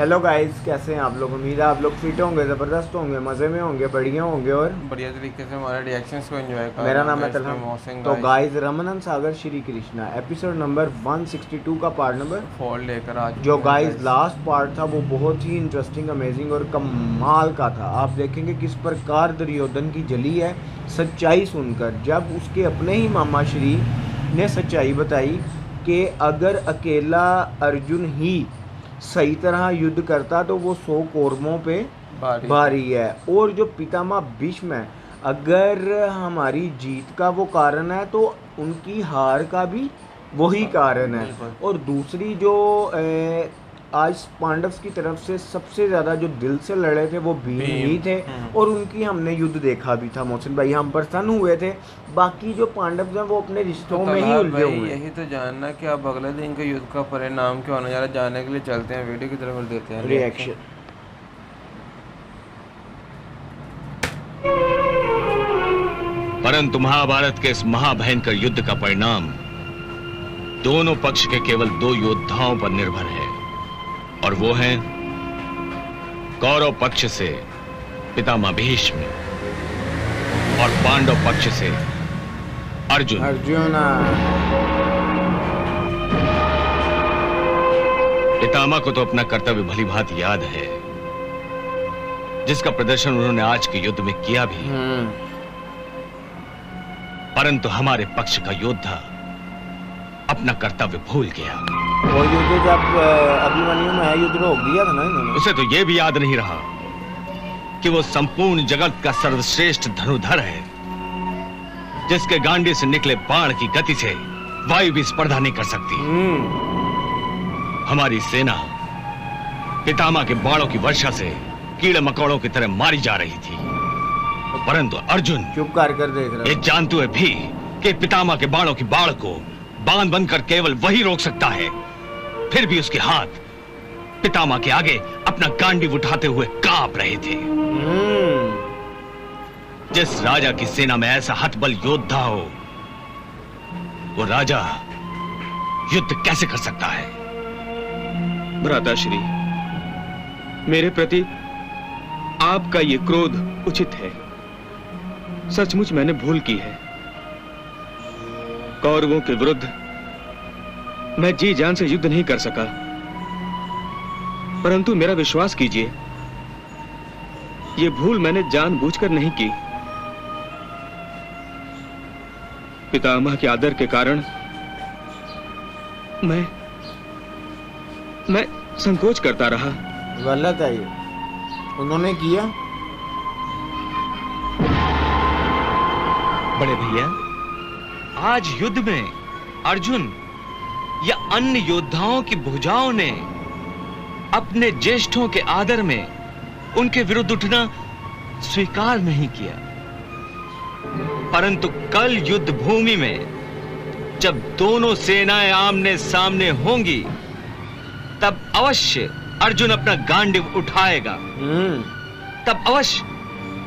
Hello guys, कैसे हैं आप लोग। उम्मीद है आप लोग फिट होंगे, ज़बरदस्त होंगे, मज़े में होंगे, बढ़िया होंगे और बढ़िया तरीके से हमारे रिएक्शंस को एंजॉय कर मेरा रहे नाम होंगे है इसमें तलहम। मौसम तो गाइस गाइस, रमनन सागर श्री कृष्णा एपिसोड नंबर 162 का पार्ट नंबर फॉल लेकर आ जो चुके हैं गाइस गाइस। लास्ट पार्ट था वो बहुत ही इंटरेस्टिंग, अमेजिंग और कमाल का था। आप देखेंगे किस प्रकार दुर्योधन की जली है सच्चाई सुनकर, जब उसके अपने ही मामा श्री ने सच्चाई बताई कि अगर अकेला अर्जुन ही सही तरह युद्ध करता तो वो 100 कौरवों पे बारी थी। भारी है। और जो पितामह भीष्म है, अगर हमारी जीत का वो कारण है तो उनकी हार का भी वही कारण है। बिल्कुल। और दूसरी जो आज पांडव की तरफ से सबसे ज़्यादा जो दिल से लड़े थे वो भीम ही थे। और उनकी हमने युद्ध देखा भी था मोहसिन भाई, हम प्रसन्न हुए थे। बाकी जो पांडव हैं वो अपने तो रिश्तों में ही तलहार उलझे भाई हुए हैं। यही तो जानना कि अब अगले दिन के युद्ध का परिणाम क्या होने जा रहा है, जानने के लिए चलते हैं वीडियो की तरफ और देते हैं रिएक्शन। रिएक्शन। परंतु महाभारत के इस महाभयंकर युद्ध का परिणाम दोनों पक्ष के केवल दो योद्धाओं पर निर्भर है, और वो हैं कौरव पक्ष से पितामह भीष्म और पांडव पक्ष से अर्जुन। पितामह को तो अपना कर्तव्य भली भांति याद है, जिसका प्रदर्शन उन्होंने आज के युद्ध में किया भी। परंतु हमारे पक्ष का योद्धा अपना कर्तव्य भूल गया। वो युद्ध जब अभिमन्यु में युद्ध रोक दिया था ना इन्होंने। उसे तो यह भी याद नहीं रहा कि वो संपूर्ण जगत का सर्वश्रेष्ठ धनुर्धर है, जिसके गांडी से निकले बाण की गति से वायु भी स्पर्धा नहीं कर सकती। हमारी सेना पितामह के बाणों की वर्षा से कीड़े मकोड़ों की तरह मारी जा रही थी, परंतु अर्जुन चुप कर देख रहा ये जानते हुए भी कि पितामह के बाणों की बाढ़ को बांध बनकर केवल वही रोक सकता है, फिर भी उसके हाथ पितामह के आगे अपना गांडीव उठाते हुए कांप रहे थे। जिस राजा की सेना में ऐसा हतबल योद्धा हो, वो राजा युद्ध कैसे कर सकता है? भ्राताश्री, मेरे प्रति आपका ये क्रोध उचित है। सचमुच मैंने भूल की है। कौरवों के विरुद्ध मैं जी जान से युद्ध नहीं कर सका, परंतु मेरा विश्वास कीजिए, ये भूल मैंने जानबूझकर नहीं की। पितामह के आदर के कारण मैं संकोच करता रहा। गलत है ये, उन्होंने किया। बड़े भैया, आज युद्ध में अर्जुन या अन्य योद्धाओं की भुजाओं ने अपने ज्येष्ठों के आदर में उनके विरुद्ध उठना स्वीकार नहीं किया, परंतु कल युद्ध भूमि में जब दोनों सेनाएं आमने सामने होंगी, तब अवश्य अर्जुन अपना गांडीव उठाएगा। तब अवश्य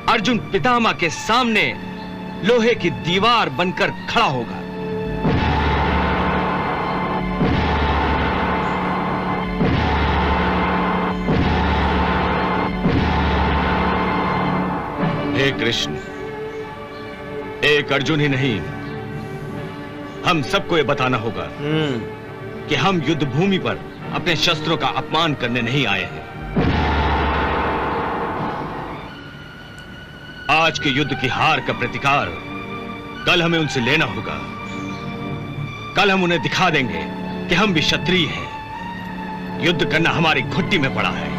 अर्जुन पितामह के सामने लोहे की दीवार बनकर खड़ा होगा। हे कृष्ण, एक अर्जुन ही नहीं, हम सबको यह बताना होगा कि हम युद्ध भूमि पर अपने शस्त्रों का अपमान करने नहीं आए हैं। आज के युद्ध की हार का प्रतिकार कल हमें उनसे लेना होगा। कल हम उन्हें दिखा देंगे कि हम भी क्षत्रिय हैं। युद्ध करना हमारी घुट्टी में पड़ा है।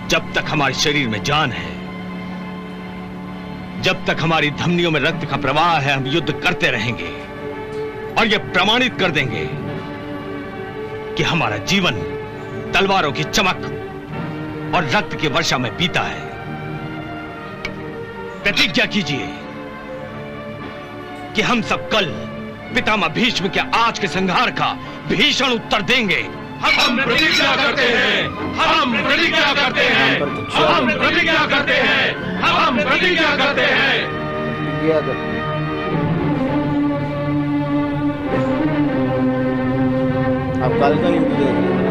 जब तक हमारे शरीर में जान है, जब तक हमारी धमनियों में रक्त का प्रवाह है, हम युद्ध करते रहेंगे और यह प्रमाणित कर देंगे कि हमारा जीवन तलवारों की चमक और रक्त की वर्षा में बीता है। प्रतिज्ञा कीजिए कि हम सब कल पितामह भीष्म के आज के संहार का भीषण उत्तर देंगे। हम प्रतिज्ञा करते हैं, हम प्रतिज्ञा करते हैं, हम प्रतिज्ञा करते हैं, हम प्रतिज्ञा करते हैं। अब कल का युद्ध देख रहे हैं।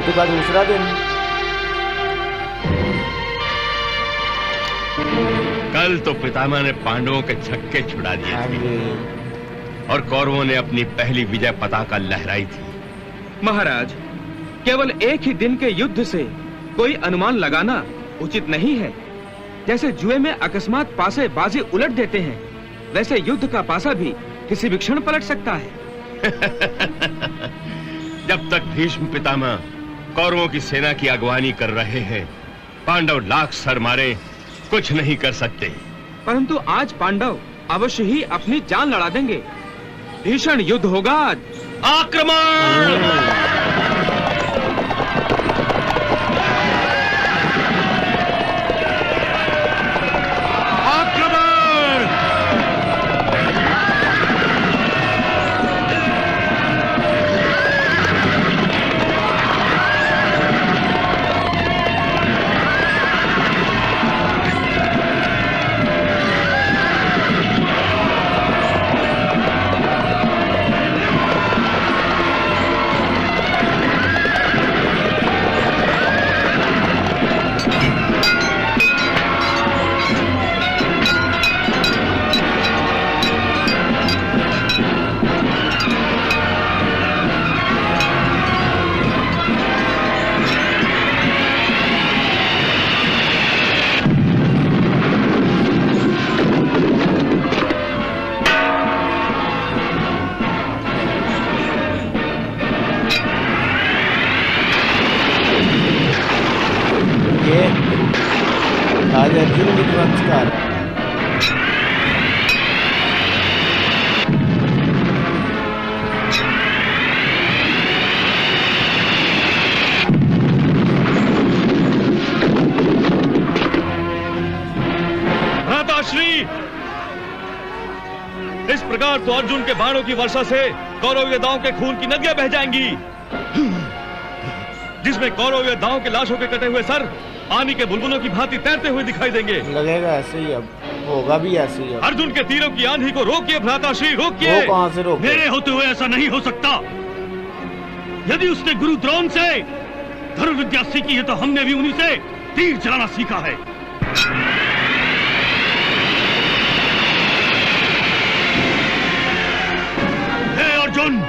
छुट्टी का दूसरा दिन। कल तो पितामह ने पांडवों के छक्के छुड़ा दिए हाँ थे जी। और कौरवों ने अपनी पहली विजय पताका लहराई थी। महाराज, केवल एक ही दिन के युद्ध से कोई अनुमान लगाना उचित नहीं है। जैसे जुए में अकस्मात पासे बाजी उलट देते हैं, वैसे युद्ध का पासा भी किसी भी क्षण पलट सकता है। जब तक भीष्म पितामह कौरवों की सेना की अगवानी कर रहे हैं, पांडव लाख सर मारे कुछ नहीं कर सकते। परंतु आज पांडव अवश्य ही अपनी जान लड़ा देंगे। भीषण युद्ध होगा आज। आक्रमण! आज अर्जुन विध्वंस का रहा है। भ्राताश्री, इस प्रकार तो अर्जुन के बाणों की वर्षा से कौरव योद्धाओं के खून की नदियां बह जाएंगी, जिसमें कौरव योद्धाओं के लाशों के कटे हुए सर पानी के बुलबुलों की भांति तैरते हुए दिखाई देंगे। लगेगा ऐसे ही, अब होगा भी ऐसे ही। अब अर्जुन के तीरों की आंधी को रोकिए भ्राताश्री, रोकिए। वो कहां से रोके? मेरे होते हुए ऐसा नहीं हो सकता। यदि उसने गुरु द्रोण से धनुर्विद्या सीखी है तो हमने भी उन्हीं से तीर चलाना सीखा है। हे अर्जुन,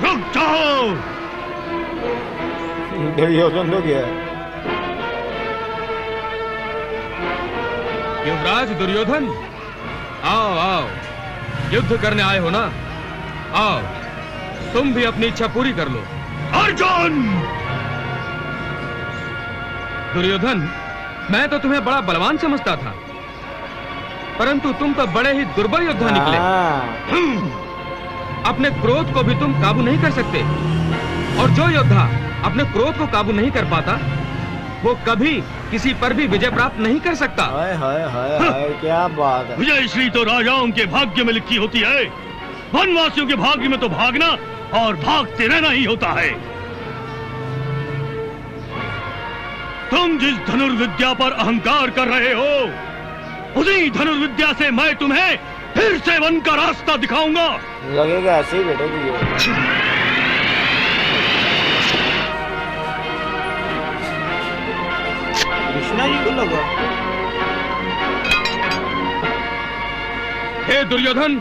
रुक जाओ। दुर्योधन तो गया। युवराज दुर्योधन, आओ आओ, युद्ध करने आए हो ना? आओ, तुम भी अपनी इच्छा पूरी कर लो। अर्जुन! दुर्योधन, मैं तो तुम्हें बड़ा बलवान समझता था, परंतु तुम तो बड़े ही दुर्बल योद्धा निकले। अपने क्रोध को भी तुम काबू नहीं कर सकते, और जो योद्धा अपने क्रोध को काबू नहीं कर पाता, वो कभी किसी पर भी विजय प्राप्त नहीं कर सकता। हाय हाय हाय हाय, क्या बात है। विजय श्री तो राजाओं के भाग्य में लिखी होती है, वनवासियों के भाग्य में तो भागना और भागते रहना ही होता है। तुम जिस धनुर्विद्या पर अहंकार कर रहे हो, उसी धनुर्विद्या से मैं तुम्हें फिर से वन का रास्ता दिखाऊंगा। लगेगा ऐसे ही बेटे जी। कृष्णा जी को लगा। हे दुर्योधन,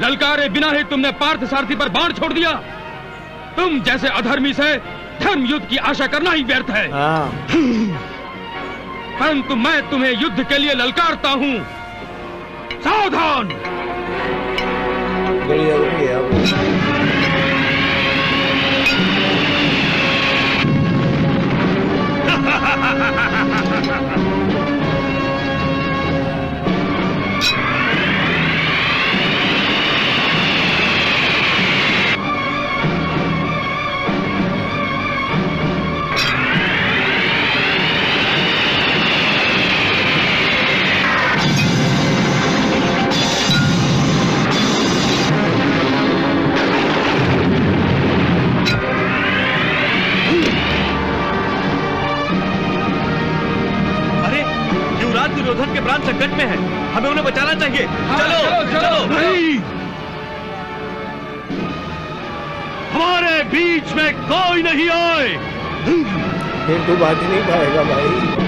ललकारे बिना ही तुमने पार्थ सारथी पर बाण छोड़ दिया। तुम जैसे अधर्मी से धर्म युद्ध की आशा करना ही व्यर्थ है। परंतु मैं तुम्हें युद्ध के लिए ललकारता हूं। सावधान! दुर्योधन के प्राण संकट में है, हमें उन्हें बचाना चाहिए। चलो चलो, चलो। नहीं, हमारे बीच में कोई नहीं आए। फिर तू बात ही नहीं पाएगा भाई।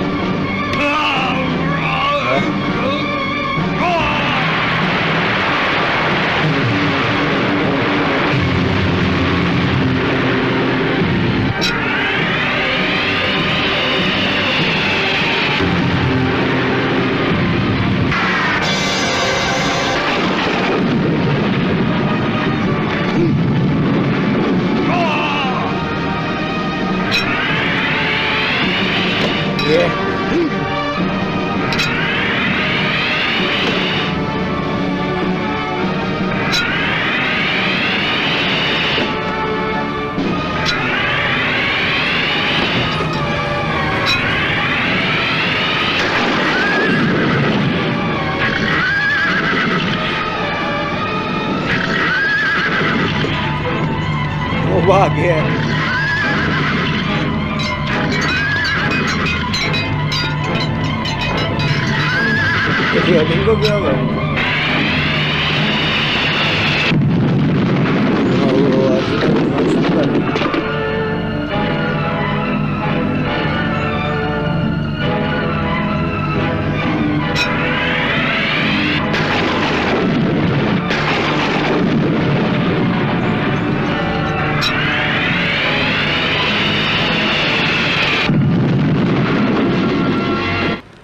वो आ गया। को क्या हुआ?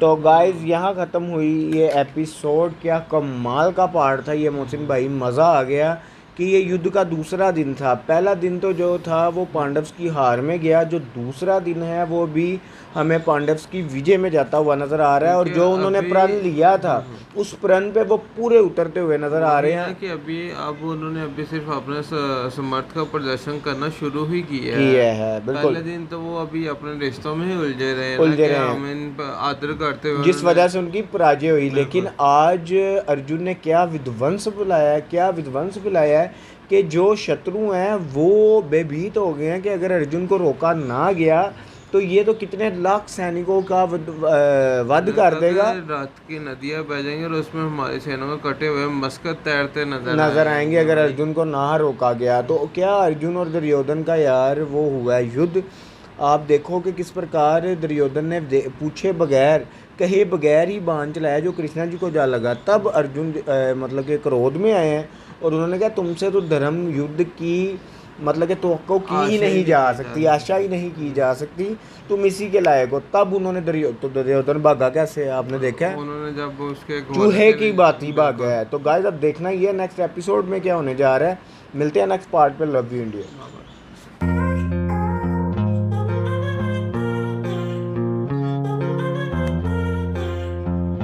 तो गाइज़ यहाँ ख़त्म हुई ये एपिसोड। क्या कमाल का पार्ट था ये मोहसिन भाई, मज़ा आ गया कि ये युद्ध का दूसरा दिन था। पहला दिन तो जो था वो पांडव्स की हार में गया, जो दूसरा दिन है वो भी हमें पांडव्स की विजय में जाता हुआ नज़र आ रहा है। और जो उन्होंने प्रण लिया था उस प्रण पे वो पूरे उतरते हुए नज़र आ रहे हैं कि अब उन्होंने सिर्फ अपने समर्थ का प्रदर्शन करना शुरू ही किया है। बिल्कुल, पहले दिन तो वो अभी अपने रिश्तों में ही उलझे रहे हैं, आदर करते हुए, जिस वजह से उनकी पराजय हुई। लेकिन आज अर्जुन ने क्या विध्वंस बुलाया है, क्या विध्वंस बुलाया है कि जो शत्रु हैं वो बेभीत हो गए हैं कि अगर अर्जुन को रोका ना गया तो ये तो कितने लाख सैनिकों का वध कर देगा। रात की नदियां बह जाएंगी और उसमें हमारे सैनिकों को कटे हुए मस्कट तैरते नजर आएंगे अगर अर्जुन को ना रोका गया तो। क्या अर्जुन और दुर्योधन का यार वो हुआ है युद्ध। आप देखो कि किस प्रकार दुर्योधन ने पूछे बगैर, कहे बगैर ही बाण चलाया जो कृष्णा जी को जा लगा। तब अर्जुन मतलब कि क्रोध में आए हैं और उन्होंने कहा तुमसे तो धर्म युद्ध की मतलब कि तवक्को की ही नहीं जा सकती, आशा ही नहीं की जा सकती, तुम इसी के लायक हो। तब उन्होंने दुर्योधन भागा कैसे, आपने देखा है, उन्होंने जब उसके चूहे की बात ही भागा है। तो गाइस अब देखना ही है नेक्स्ट एपिसोड में क्या होने जा रहा है। मिलते हैं नेक्स्ट पार्ट पे। Love you India.